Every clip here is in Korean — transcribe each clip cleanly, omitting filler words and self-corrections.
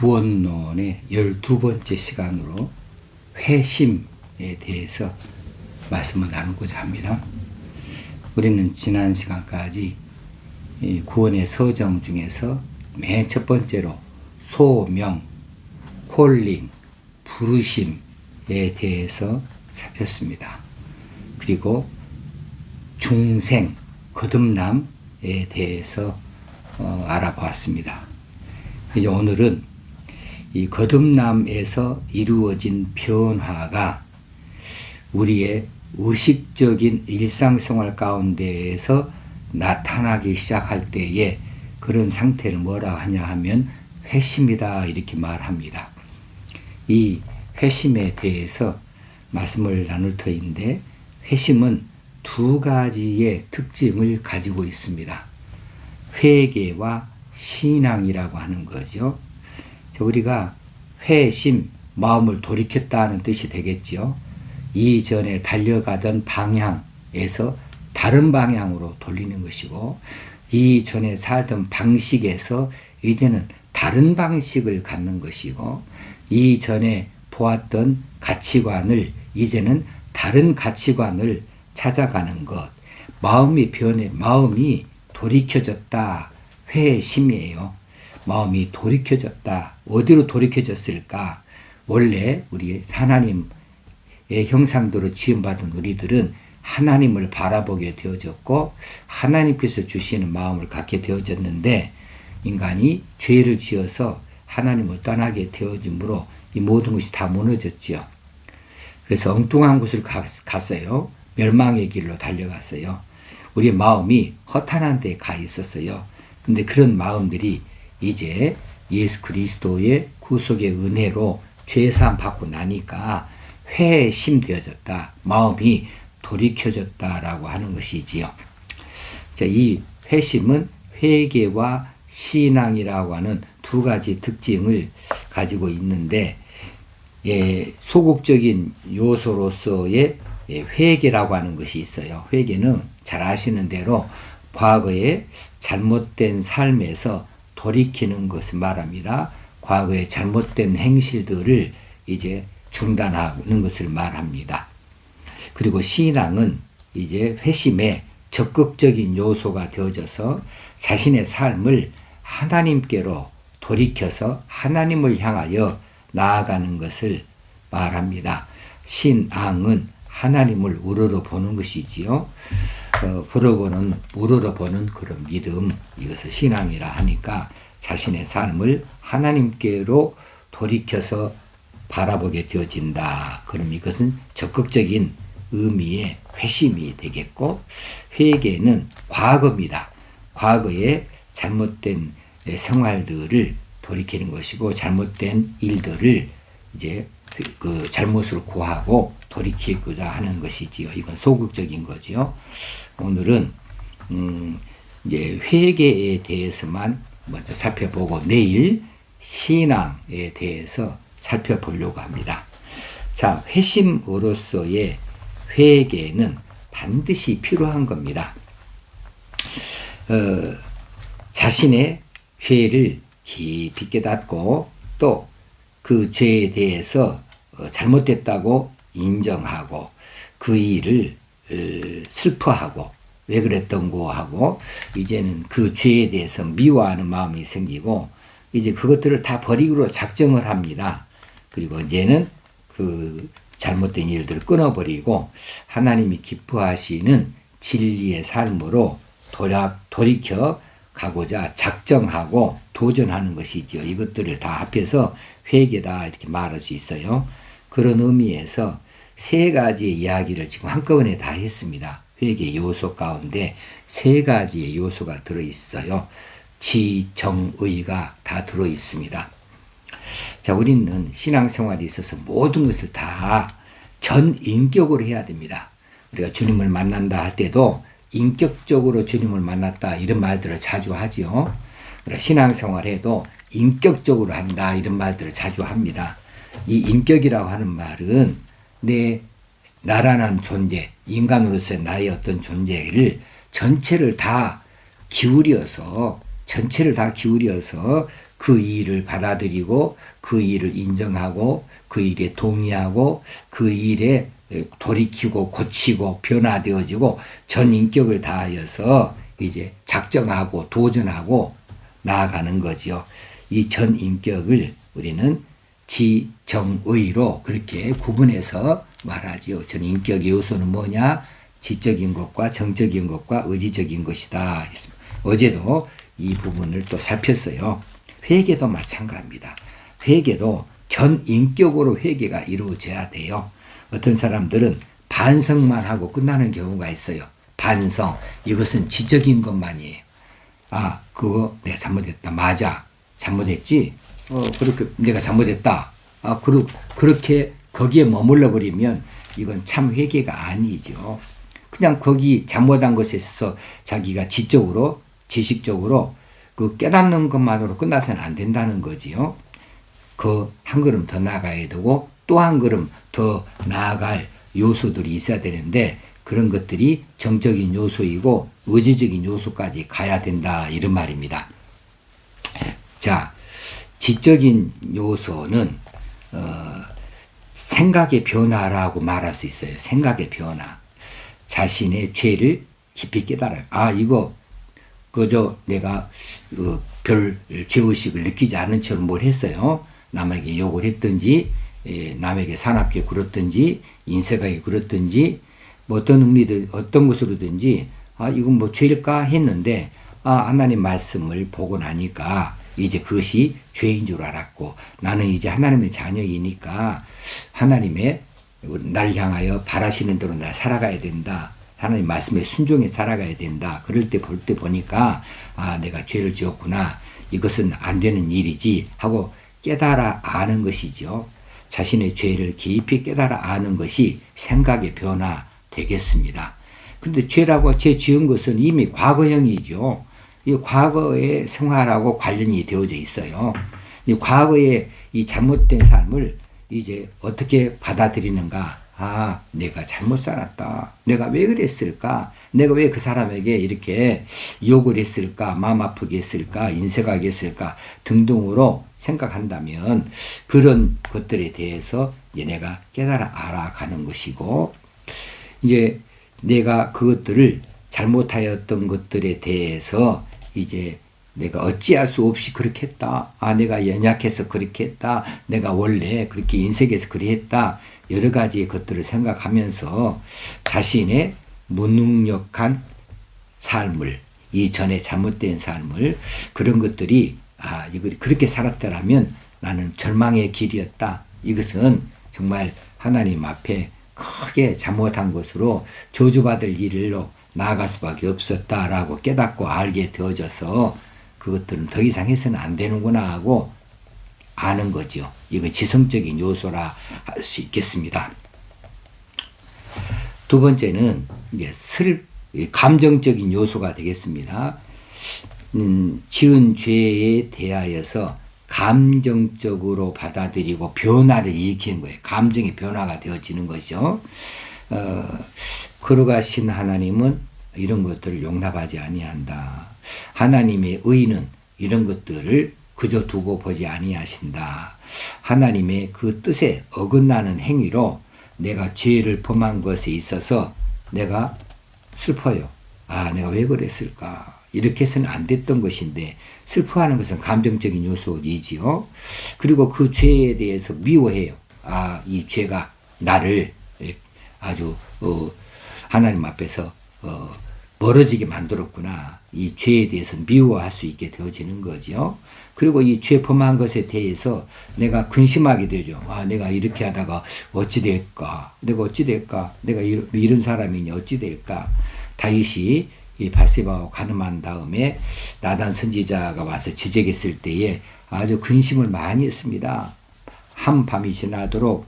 무언론의 12번째 시간으로 회심에 대해서 말씀을 나누고자 합니다. 우리는 지난 시간까지 구원의 서정 중에서 맨 첫 번째로 소명, 콜링, 부르심에 대해서 살폈습니다. 그리고 중생, 거듭남에 대해서 알아보았습니다. 이제 오늘은 이 거듭남에서 이루어진 변화가 우리의 의식적인 일상생활 가운데에서 나타나기 시작할 때에 그런 상태를 뭐라 하냐 하면 회심이다 이렇게 말합니다. 이 회심에 대해서 말씀을 나눌 터인데, 회심은 두 가지의 특징을 가지고 있습니다. 회개와 신앙이라고 하는 거죠. 우리가 회심, 마음을 돌이켰다는 뜻이 되겠죠. 이전에 달려가던 방향에서 다른 방향으로 돌리는 것이고, 이전에 살던 방식에서 이제는 다른 방식을 갖는 것이고, 이전에 보았던 가치관을 이제는 다른 가치관을 찾아가는 것. 마음이 돌이켜졌다. 회심이에요. 마음이 돌이켜졌다. 어디로 돌이켜졌을까? 원래 우리 하나님의 형상대로 지음받은 우리들은 하나님을 바라보게 되어졌고 하나님께서 주시는 마음을 갖게 되어졌는데, 인간이 죄를 지어서 하나님을 떠나게 되어짐으로 이 모든 것이 다 무너졌지요. 그래서 엉뚱한 곳을 갔어요. 멸망의 길로 달려갔어요. 우리 마음이 허탄한 데에 가 있었어요. 근데 그런 마음들이 이제 예수 그리스도의 구속의 은혜로 죄사함 받고 나니까 회심되어졌다. 마음이 돌이켜졌다라고 하는 것이지요. 자, 이 회심은 회개와 신앙이라고 하는 두 가지 특징을 가지고 있는데, 소극적인 요소로서의 회개라고 하는 것이 있어요. 회개는 잘 아시는 대로 과거의 잘못된 삶에서 돌이키는 것을 말합니다. 과거의 잘못된 행실들을 이제 중단하는 것을 말합니다. 그리고 신앙은 이제 회심의 적극적인 요소가 되어져서 자신의 삶을 하나님께로 돌이켜서 하나님을 향하여 나아가는 것을 말합니다. 신앙은 하나님을 우러러 보는 것이지요. 우러러 보는 그런 믿음, 이것을 신앙이라 하니까 자신의 삶을 하나님께로 돌이켜서 바라보게 되어진다. 그럼 이것은 적극적인 의미의 회심이 되겠고, 회개는 과거입니다. 과거의 잘못된 생활들을 돌이키는 것이고, 잘못된 일들을 이제 그 잘못을 고하고 돌이키고자 하는 것이지요. 이건 소극적인 거지요. 오늘은 이제 회개에 대해서만 먼저 살펴보고 내일 신앙에 대해서 살펴보려고 합니다. 자, 회심으로서의 회개는 반드시 필요한 겁니다. 자신의 죄를 깊이 깨닫고 또 그 죄에 대해서 잘못됐다고 인정하고 그 일을 슬퍼하고 왜 그랬던고 하고 이제는 그 죄에 대해서 미워하는 마음이 생기고 이제 그것들을 다 버리기로 작정을 합니다. 그리고 이제는 그 잘못된 일들을 끊어버리고 하나님이 기뻐하시는 진리의 삶으로 돌이켜 가고자 작정하고 도전하는 것이죠. 이것들을 다 합해서 회개다 이렇게 말할 수 있어요. 그런 의미에서 세 가지의 이야기를 지금 한꺼번에 다 했습니다. 회개 요소 가운데 세 가지의 요소가 들어있어요. 지, 정, 의가 다 들어있습니다. 자, 우리는 신앙생활에 있어서 모든 것을 다 전인격으로 해야 됩니다. 우리가 주님을 만난다 할 때도 인격적으로 주님을 만났다 이런 말들을 자주 하지요. 신앙생활에도 인격적으로 한다 이런 말들을 자주 합니다. 이 인격이라고 하는 말은 내 나라는 존재, 인간으로서의 나의 어떤 존재를 전체를 다 기울여서 전체를 다 기울여서 그 일을 받아들이고 그 일을 인정하고 그 일에 동의하고 그 일에 돌이키고 고치고 변화되어지고 전 인격을 다하여서 이제 작정하고 도전하고 나아가는 거지요. 이 전 인격을 우리는 지정의로 그렇게 구분해서 말하지요. 전 인격의 요소는 뭐냐? 지적인 것과 정적인 것과 의지적인 것이다. 어제도 이 부분을 또 살폈어요. 회개도 마찬가지입니다. 회개도 전 인격으로 회개가 이루어져야 돼요. 어떤 사람들은 반성만 하고 끝나는 경우가 있어요. 반성. 이것은 지적인 것만이에요. 아, 그거 내가 잘못했다. 맞아. 잘못했지? 그렇게 내가 잘못했다. 아, 그렇게 거기에 머물러 버리면 이건 참 회개가 아니죠. 그냥 거기 잘못한 것에 있어서 자기가 지적으로, 지식적으로 그 깨닫는 것만으로 끝나서는 안 된다는 거지요. 그 한 걸음 더 나아가야 되고 또 한 걸음 더 나아갈 요소들이 있어야 되는데 그런 것들이 정적인 요소이고 의지적인 요소까지 가야 된다 이런 말입니다. 자, 지적인 요소는 생각의 변화라고 말할 수 있어요. 생각의 변화. 자신의 죄를 깊이 깨달아요. 아, 이거 그저 내가 별 죄의식을 느끼지 않은 채로 뭘 했어요. 남에게 욕을 했든지 남에게 사납게 굴었든지 인색하게 굴었든지 뭐 어떤 의미든 어떤 것으로든지 아, 이건 뭐 죄일까 했는데 아, 하나님 말씀을 보고 나니까 이제 그것이 죄인 줄 알았고 나는 이제 하나님의 자녀이니까 하나님의 날 향하여 바라시는 대로 나 살아가야 된다. 하나님 말씀에 순종해 살아가야 된다. 그럴 때 볼 때 보니까 아, 내가 죄를 지었구나. 이것은 안 되는 일이지 하고 깨달아 아는 것이죠. 자신의 죄를 깊이 깨달아 아는 것이 생각의 변화 되겠습니다. 근데 죄라고 죄 지은 것은 이미 과거형이죠. 이 과거의 생활하고 관련이 되어져 있어요. 이 과거의 이 잘못된 삶을 이제 어떻게 받아들이는가? 아, 내가 잘못 살았다. 내가 왜 그랬을까? 내가 왜 그 사람에게 이렇게 욕을 했을까? 마음 아프게 했을까? 인색하게 했을까? 등등으로 생각한다면 그런 것들에 대해서 이제 내가 깨달아 알아가는 것이고 이제 내가 그것들을 잘못하였던 것들에 대해서 이제 내가 어찌할 수 없이 그렇게 했다. 아, 내가 연약해서 그렇게 했다. 내가 원래 그렇게 인색해서 그렇게 했다. 여러 가지 것들을 생각하면서 자신의 무능력한 삶을, 이전에 잘못된 삶을, 그런 것들이, 아, 이걸 그렇게 살았더라면 나는 절망의 길이었다. 이것은 정말 하나님 앞에 크게 잘못한 것으로 저주받을 일로 나아갈 수밖에 없었다라고 깨닫고 알게 되어져서 그것들은 더 이상 해서는 안 되는구나 하고 아는 거죠. 이거 지성적인 요소라 할 수 있겠습니다. 두 번째는 이제 감정적인 요소가 되겠습니다. 지은 죄에 대하여서 감정적으로 받아들이고 변화를 일으키는 거예요. 감정의 변화가 되어지는 거죠. 거룩하신 하나님은 이런 것들을 용납하지 아니한다. 하나님의 의는 이런 것들을 그저 두고 보지 아니하신다. 하나님의 그 뜻에 어긋나는 행위로 내가 죄를 범한 것에 있어서 내가 슬퍼요. 아, 내가 왜 그랬을까? 이렇게 해서는 안 됐던 것인데 슬퍼하는 것은 감정적인 요소이지요. 그리고 그 죄에 대해서 미워해요. 아, 이 죄가 나를 아주 하나님 앞에서 멀어지게 만들었구나. 이 죄에 대해서 미워할 수 있게 되어지는 거죠. 그리고 이 죄 범한 것에 대해서 내가 근심하게 되죠. 아, 내가 이렇게 하다가 어찌 될까? 내가 어찌 될까? 내가 이런 사람이니 어찌 될까? 다윗이 이 밧세바와 간음한 다음에 나단 선지자가 와서 지적했을 때에 아주 근심을 많이 했습니다. 한밤이 지나도록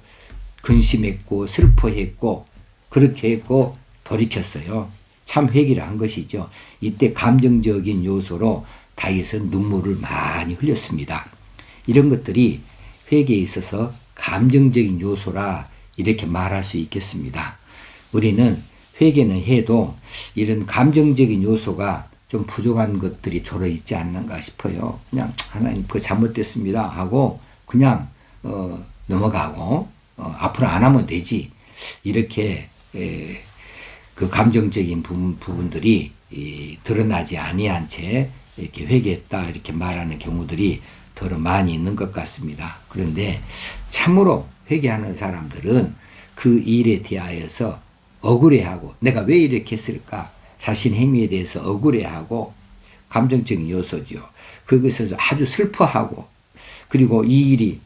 근심했고 슬퍼했고 그렇게 했고 돌이켰어요. 참 회개를 한 것이죠. 이때 감정적인 요소로 다윗은 눈물을 많이 흘렸습니다. 이런 것들이 회개에 있어서 감정적인 요소라 이렇게 말할 수 있겠습니다. 우리는 회개는 해도 이런 감정적인 요소가 좀 부족한 것들이 저러 있지 않는가 싶어요. 그냥 하나님 그 잘못됐습니다 하고 그냥 넘어가고 앞으로 안 하면 되지 이렇게 그 감정적인 부분들이 드러나지 아니한 채 이렇게 회개했다 이렇게 말하는 경우들이 더 많이 있는 것 같습니다. 그런데 참으로 회개하는 사람들은 그 일에 대하여서 억울해하고 내가 왜 이렇게 했을까 자신 행위에 대해서 억울해하고 감정적인 요소죠. 그것에서 아주 슬퍼하고 그리고 이 일이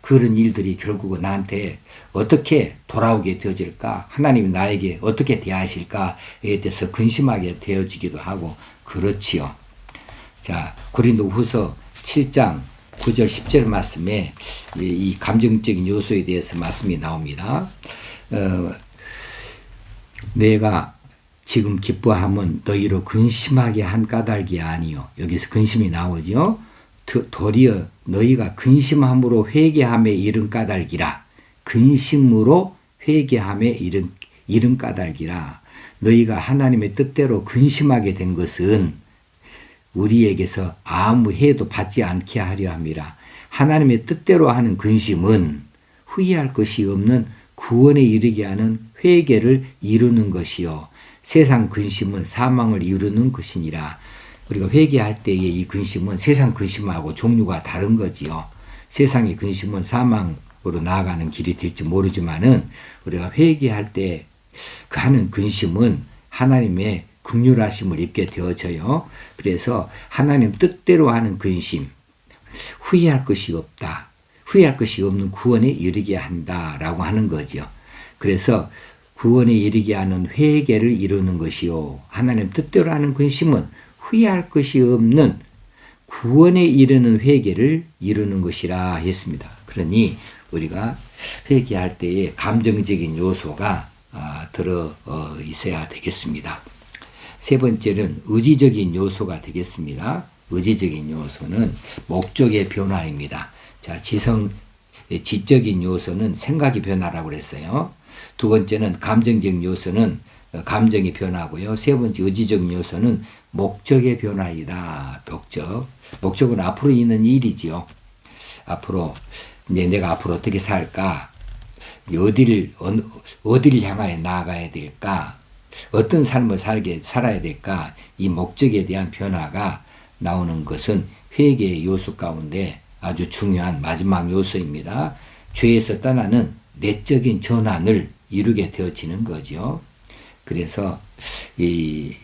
그런 일들이 결국은 나한테 어떻게 돌아오게 되어질까 하나님이 나에게 어떻게 대하실까에 대해서 근심하게 되어지기도 하고 그렇지요. 자, 고린도후서 7장 9절 10절 말씀에 이 감정적인 요소에 대해서 말씀이 나옵니다. 내가 지금 기뻐함은 너희로 근심하게 한 까닭이 아니요. 여기서 근심이 나오죠. 도리어 너희가 근심함으로 회개함에 이른 까닭이라. 근심으로 회개함에 이른 까닭이라. 너희가 하나님의 뜻대로 근심하게 된 것은 우리에게서 아무 해도 받지 않게 하려 함이라. 하나님의 뜻대로 하는 근심은 후회할 것이 없는 구원에 이르게 하는 회개를 이루는 것이요. 세상 근심은 사망을 이루는 것이니라. 우리가 회개할 때의 이 근심은 세상 근심하고 종류가 다른 거지요. 세상의 근심은 사망으로 나아가는 길이 될지 모르지만은 우리가 회개할 때 그 하는 근심은 하나님의 긍휼하심을 입게 되어져요. 그래서 하나님 뜻대로 하는 근심, 후회할 것이 없다. 후회할 것이 없는 구원에 이르게 한다라고 하는 거죠. 그래서 구원에 이르게 하는 회개를 이루는 것이요. 하나님 뜻대로 하는 근심은 후회할 것이 없는 구원에 이르는 회개를 이루는 것이라 했습니다. 그러니 우리가 회개할 때에 감정적인 요소가 들어 있어야 되겠습니다. 세 번째는 의지적인 요소가 되겠습니다. 의지적인 요소는 목적의 변화입니다. 자, 지적인 요소는 생각의 변화라고 그랬어요. 두 번째는 감정적인 요소는 감정의 변화고요. 세 번째 의지적인 요소는 목적의 변화이다. 목적은 앞으로 있는 일이지요. 앞으로 내가 앞으로 어떻게 살까? 어디를 향하여 나아가야 될까? 어떤 삶을 살아야 될까? 이 목적에 대한 변화가 나오는 것은 회개의 요소 가운데 아주 중요한 마지막 요소입니다. 죄에서 떠나는 내적인 전환을 이루게 되어지는 거죠. 그래서 이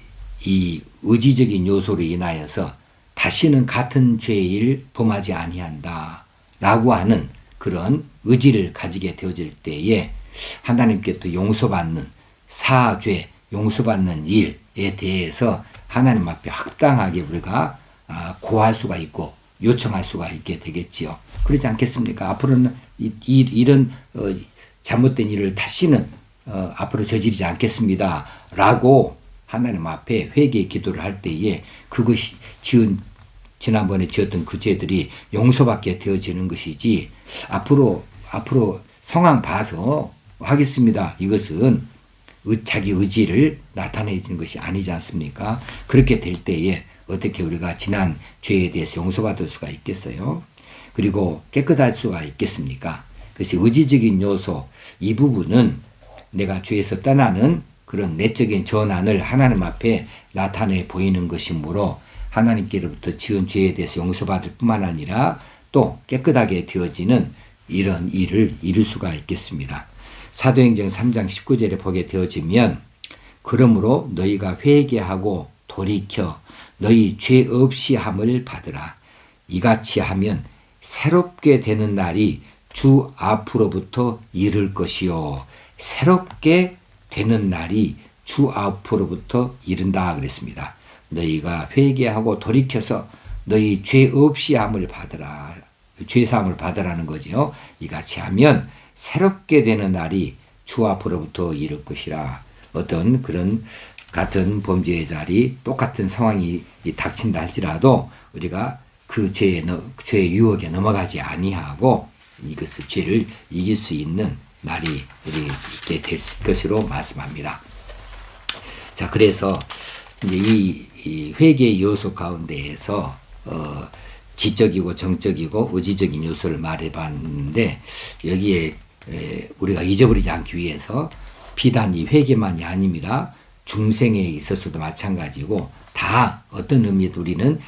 의지적인 요소로 인하여서 다시는 같은 죄를 범하지 아니한다 라고 하는 그런 의지를 가지게 되어질 때에 하나님께서 용서받는 사죄, 용서받는 일에 대해서 하나님 앞에 합당하게 우리가 고할 수가 있고 요청할 수가 있게 되겠지요. 그렇지 않겠습니까? 앞으로는 이런 잘못된 일을 다시는 앞으로 저지르지 않겠습니다 라고 하나님 앞에 회개의 기도를 할 때에 그것이 지난번에 지었던 그 죄들이 용서받게 되어지는 것이지 앞으로 상황 봐서 하겠습니다. 이것은 자기 의지를 나타내는 것이 아니지 않습니까? 그렇게 될 때에 어떻게 우리가 지난 죄에 대해서 용서받을 수가 있겠어요? 그리고 깨끗할 수가 있겠습니까? 그래서 의지적인 요소 이 부분은 내가 죄에서 떠나는 그런 내적인 전환을 하나님 앞에 나타내 보이는 것이므로 하나님께로부터 지은 죄에 대해서 용서받을 뿐만 아니라 또 깨끗하게 되어지는 이런 일을 이룰 수가 있겠습니다. 사도행전 3장 19절에 보게 되어지면 그러므로 너희가 회개하고 돌이켜 너희 죄 없이 함을 받으라. 이같이 하면 새롭게 되는 날이 주 앞으로부터 이를 것이요. 새롭게 되는 날이 주 앞으로부터 이른다 그랬습니다. 너희가 회개하고 돌이켜서 너희 죄 없이 함을 받으라. 죄사함을 받으라는 거지요. 이같이 하면 새롭게 되는 날이 주 앞으로부터 이를 것이라. 어떤 그런 같은 범죄의 자리 똑같은 상황이 닥친다 할지라도 우리가 그 죄의 유혹에 넘어가지 아니하고 이것을 죄를 이길 수 있는 날이 우리 있게 될 것으로 말씀합니다. 자, 그래서 이제 이 회개의 요소 가운데에서 지적이고 정적이고 의지적인 요소를 말해봤는데 여기에 우리가 잊어버리지 않기 위해서 비단 이 회개만이 아닙니다. 중생에 있어서도 마찬가지고 다 어떤 의미에도 우리는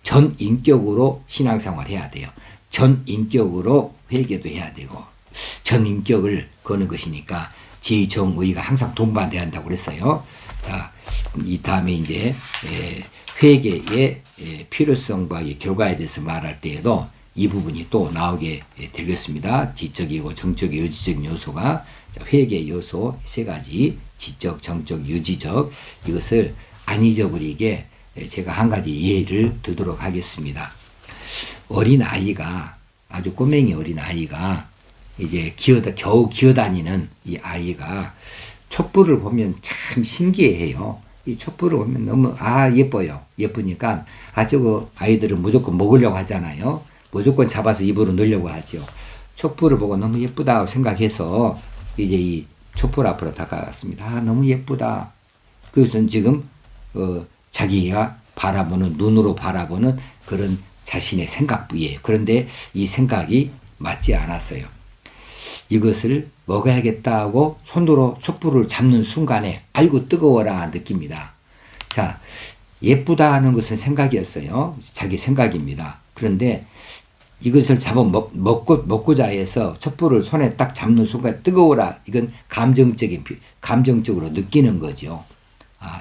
전 인격으로 신앙생활을 해야 돼요. 전 인격으로 회개도 해야 되고 전 인격을 거는 것이니까 지, 정, 의가 항상 동반돼야 한다고 그랬어요. 자, 이 다음에 이제 회개의 필요성과 결과에 대해서 말할 때에도 이 부분이 또 나오게 되겠습니다. 지적이고 정적이 의지적인 요소가 회개의 요소 세 가지 지적, 정적, 유지적 이것을 안 잊어버리게 제가 한 가지 예를 들도록 하겠습니다. 어린 아이가 아주 꼬맹이 어린 아이가 이제 겨우 기어다니는 이 아이가 촛불을 보면 참 신기해요. 이 촛불을 보면 너무 예뻐요. 예쁘니까 저거 아이들은 무조건 먹으려고 하잖아요. 무조건 잡아서 입으로 넣으려고 하죠. 촛불을 보고 너무 예쁘다 생각해서 이제 이 촛불 앞으로 다가갔습니다. 너무 예쁘다. 그것은 지금 자기가 바라보는 눈으로 바라보는 그런 자신의 생각 부위에 그런데 이 생각이 맞지 않았어요. 이것을 먹어야겠다 하고 손으로 촛불을 잡는 순간에 아이고 뜨거워라 느낍니다. 자, 예쁘다 하는 것은 생각이었어요. 자기 생각입니다. 그런데 이것을 잡아 먹고자 해서 촛불을 손에 딱 잡는 순간 뜨거워라. 이건 감정적으로 느끼는 거죠.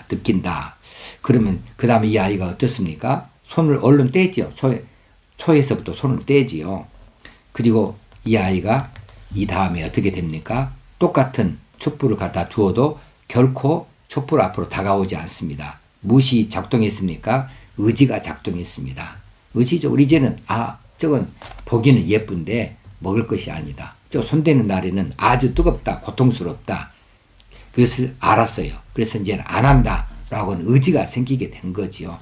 느낀다. 그러면 그 다음에 이 아이가 어떻습니까? 손을 얼른 떼지요. 초에서부터 손을 떼지요. 그리고 이 아이가 이 다음에 어떻게 됩니까? 똑같은 촛불을 갖다 두어도 결코 촛불 앞으로 다가오지 않습니다. 무엇이 작동했습니까? 의지가 작동했습니다. 의지적으로 이제는 저건 보기는 예쁜데 먹을 것이 아니다. 저 손대는 날에는 아주 뜨겁다, 고통스럽다. 그것을 알았어요. 그래서 이제는 안 한다라고는 의지가 생기게 된 거지요.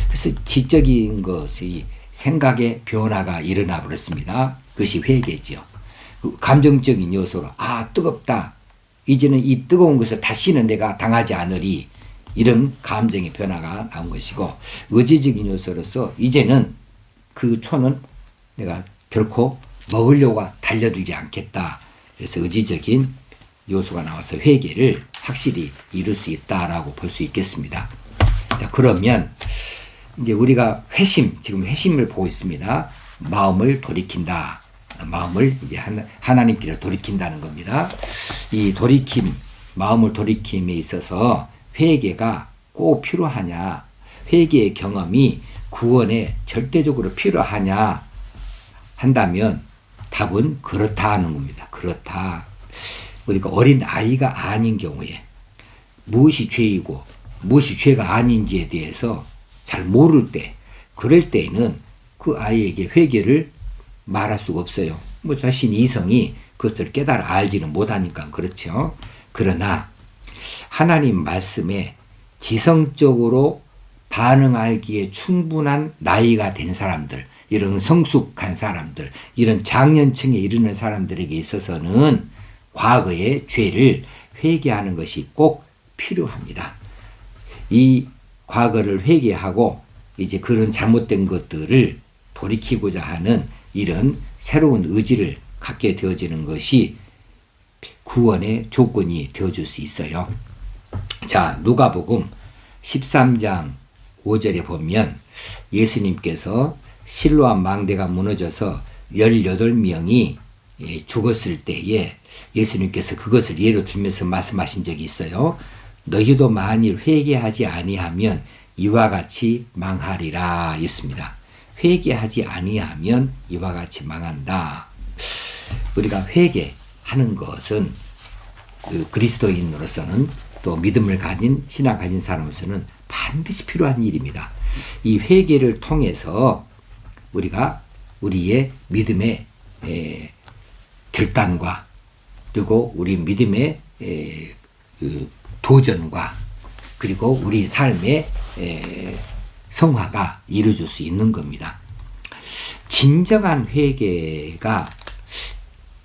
그래서 지적인 것이 생각의 변화가 일어나 버렸습니다. 그것이 회개지요. 감정적인 요소로 뜨겁다. 이제는 이 뜨거운 것을 다시는 내가 당하지 않으리. 이런 감정의 변화가 나온 것이고 의지적인 요소로서 이제는 그 초는 내가 결코 먹으려고 달려들지 않겠다. 그래서 의지적인 요소가 나와서 회개를 확실히 이룰 수 있다라고 볼 수 있겠습니다. 자, 그러면 이제 우리가 지금 회심을 보고 있습니다. 마음을 돌이킨다. 마음을 이제 하나님께로 돌이킨다는 겁니다. 이 마음을 돌이킴에 있어서 회개가 꼭 필요하냐? 회개의 경험이 구원에 절대적으로 필요하냐? 한다면 답은 그렇다 하는 겁니다. 그렇다. 그러니까 어린 아이가 아닌 경우에 무엇이 죄이고 무엇이 죄가 아닌지에 대해서 잘 모를 때, 그럴 때에는 그 아이에게 회개를 말할 수가 없어요. 자신 이성이 그것을 깨달아 알지는 못하니까 그렇죠. 그러나 하나님 말씀에 지성적으로 반응하기에 충분한 나이가 된 사람들, 이런 성숙한 사람들, 이런 장년층에 이르는 사람들에게 있어서는 과거의 죄를 회개하는 것이 꼭 필요합니다. 이 과거를 회개하고 이제 그런 잘못된 것들을 돌이키고자 하는 이런 새로운 의지를 갖게 되어지는 것이 구원의 조건이 되어줄 수 있어요. 자, 누가복음 13장 5절에 보면 예수님께서 실로암 망대가 무너져서 18명이 죽었을 때에 예수님께서 그것을 예로 들면서 말씀하신 적이 있어요. 너희도 만일 회개하지 아니하면 이와 같이 망하리라 했습니다. 회개하지 아니하면 이와 같이 망한다. 우리가 회개하는 것은 그리스도인으로서는 또 믿음을 가진 신앙 가진 사람으로서는 반드시 필요한 일입니다. 이 회개를 통해서 우리가 우리의 믿음의 결단과 그리고 우리 믿음의 도전과 그리고 우리 삶의 성화가 이루어질 수 있는 겁니다. 진정한 회개가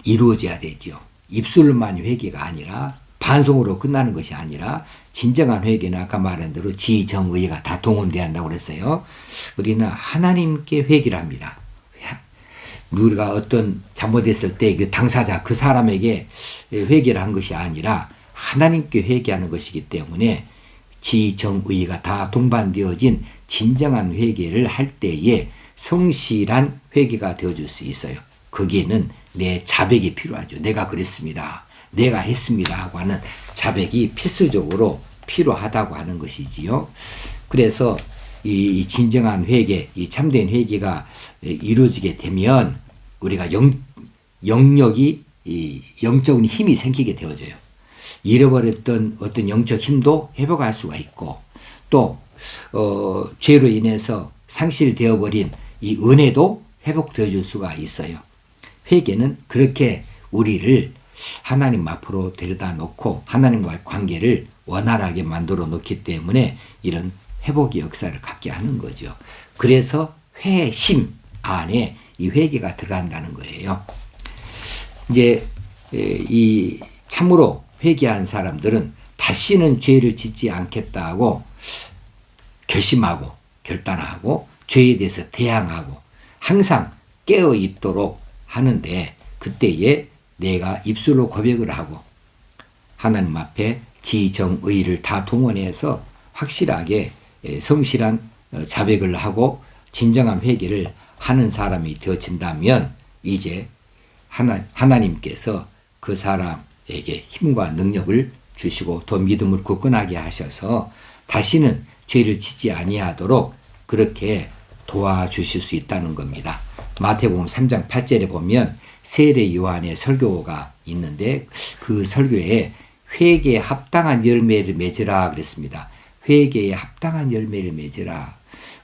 이루어져야 되죠. 입술로만 회개가 아니라 반성으로 끝나는 것이 아니라 진정한 회개는 아까 말한 대로 지, 정, 의가 다 동원돼야 한다고 그랬어요. 우리는 하나님께 회개를 합니다. 우리가 어떤 잘못했을 때 그 당사자, 그 사람에게 회개를 한 것이 아니라 하나님께 회개하는 것이기 때문에 지, 정, 의가 다 동반되어진 진정한 회개를 할 때에 성실한 회개가 되어줄 수 있어요. 거기에는 내 자백이 필요하죠. 내가 그랬습니다. 내가 했습니다. 하고 하는 자백이 필수적으로 필요하다고 하는 것이지요. 그래서 이 진정한 회개, 이 참된 회개가 이루어지게 되면 우리가 영적인 힘이 생기게 되어져요. 잃어버렸던 어떤 영적 힘도 회복할 수가 있고 또 죄로 인해서 상실되어 버린 이 은혜도 회복되어 줄 수가 있어요. 회개는 그렇게 우리를 하나님 앞으로 데려다 놓고 하나님과의 관계를 원활하게 만들어 놓기 때문에 이런 회복의 역사를 갖게 하는 거죠. 그래서 회심 안에 이 회개가 들어간다는 거예요. 이제 이 참으로 회개한 사람들은 다시는 죄를 짓지 않겠다고 결심하고 결단하고 죄에 대해서 대항하고 항상 깨어 있도록 하는데 그때에 내가 입술로 고백을 하고 하나님 앞에 지, 정, 의를 다 동원해서 확실하게 성실한 자백을 하고 진정한 회개를 하는 사람이 되어진다면 이제 하나님께서 그 사람에게 힘과 능력을 주시고 더 믿음을 굳건하게 하셔서 다시는 죄를 짓지 아니하도록 그렇게 도와주실 수 있다는 겁니다. 마태복음 3장 8절에 보면 세례 요한의 설교가 있는데 그 설교에 회개에 합당한 열매를 맺으라 그랬습니다. 회개에 합당한 열매를 맺으라.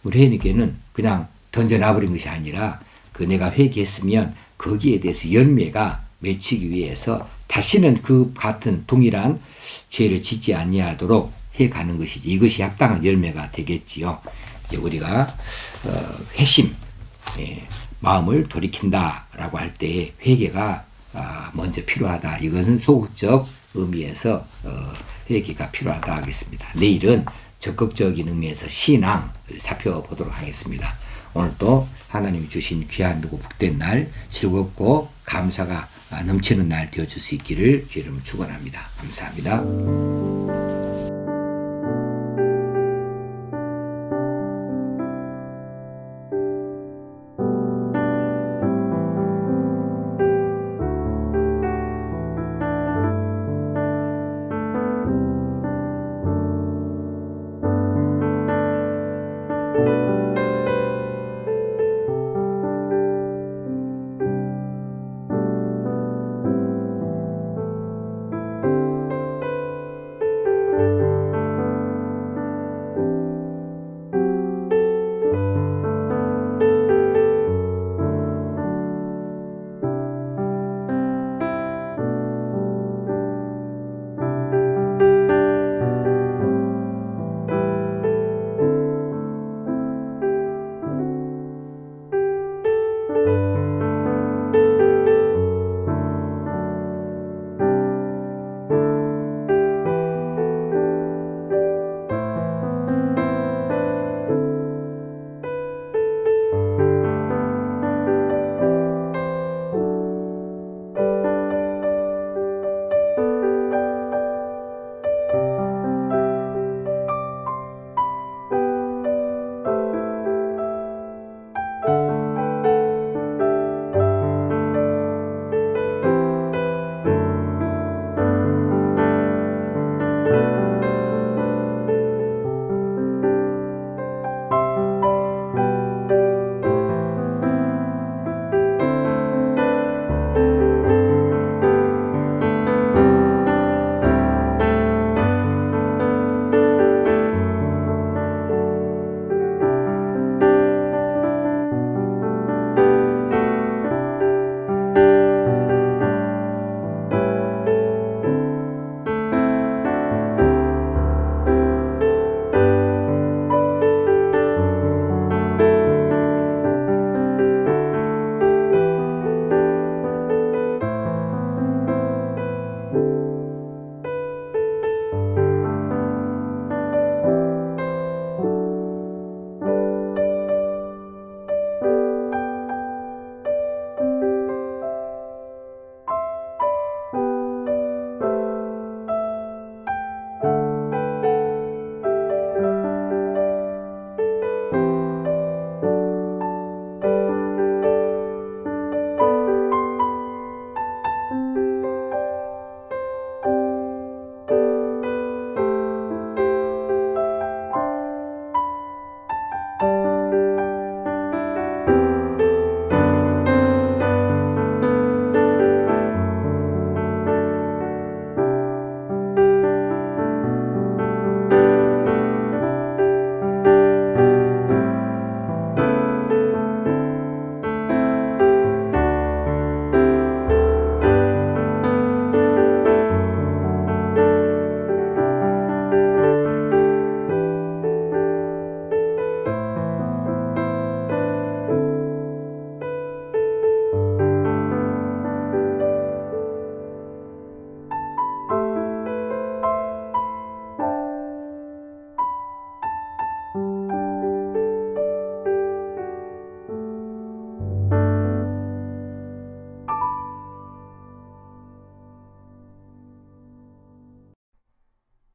우리 회개는 그냥 던져놔버린 것이 아니라 그 내가 회개했으면 거기에 대해서 열매가 맺히기 위해서 다시는 그 같은 동일한 죄를 짓지 아니하도록 해가는 것이지 이것이 합당한 열매가 되겠지요. 이제 우리가 회심, 마음을 돌이킨다라고 할 때 회개가 먼저 필요하다. 이것은 소극적 의미에서 회개가 필요하다 하겠습니다. 내일은 적극적인 의미에서 신앙을 살펴보도록 하겠습니다. 오늘도 하나님이 주신 귀한 누구 복된 날, 즐겁고 감사가 넘치는 날 되어줄 수 있기를 주의 이름으로 축원합니다. 감사합니다.